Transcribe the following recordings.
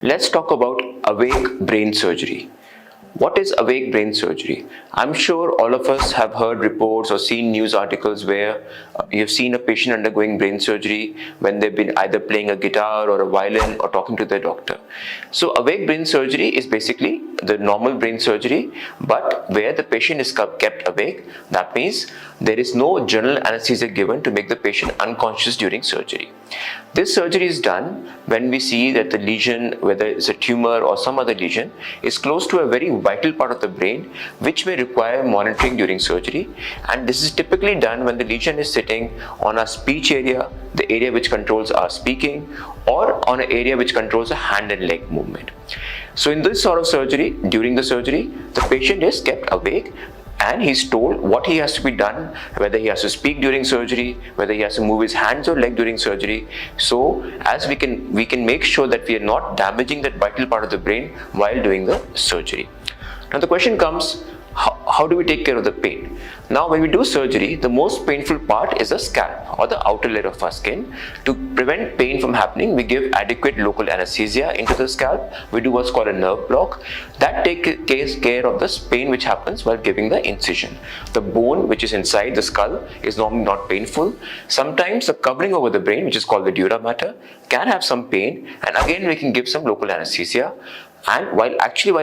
Let's talk about awake brain surgery. What is awake brain surgery? I'm sure all of us have heard reports or seen news articles where you've seen a patient undergoing brain surgery when they've been either playing a guitar or a violin or talking to their doctor. So awake brain surgery is basically the normal brain surgery, but where the patient is kept awake. That means there is no general anesthesia given to make the patient unconscious during surgery. This surgery is done when we see that the lesion, whether it's a tumor or some other lesion, is close to a very vital part of the brain which may require monitoring during surgery, and this is typically done when the lesion is sitting on our speech area, the area which controls our speaking, or on an area which controls the hand and leg movement. So in this sort of surgery, during the surgery, the patient is kept awake and he's told what he has to be done, whether he has to speak during surgery, whether he has to move his hands or leg during surgery. So as we can make sure that we are not damaging that vital part of the brain while doing the surgery. Now the question comes, how do we take care of the pain? Now when we do surgery, the most painful part is the scalp or the outer layer of our skin. To prevent pain from happening, we give adequate local anesthesia into the scalp. We do what's called a nerve block. That takes care of the pain which happens while giving the incision. The bone which is inside the skull is normally not painful. Sometimes the covering over the brain, which is called the dura mater, can have some pain, and again we can give some local anesthesia. And while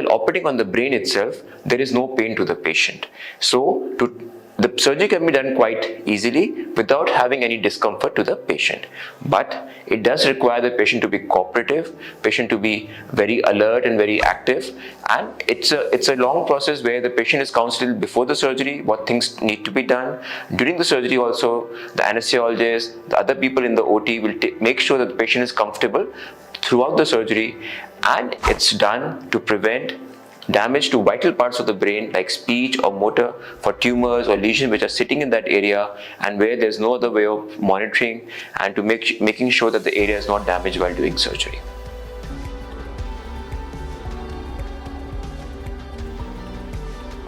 operating on the brain itself, there is no pain to the patient. So the surgery can be done quite easily without having any discomfort to the patient. But it does require the patient to be cooperative, patient to be very alert and very active. And it's a long process where the patient is counseled before the surgery, what things need to be done. During the surgery also, the anesthesiologist, the other people in the OT will make sure that the patient is comfortable throughout the surgery, and it's done to prevent damage to vital parts of the brain like speech or motor for tumors or lesions which are sitting in that area and where there's no other way of monitoring, and to making sure that the area is not damaged while doing surgery.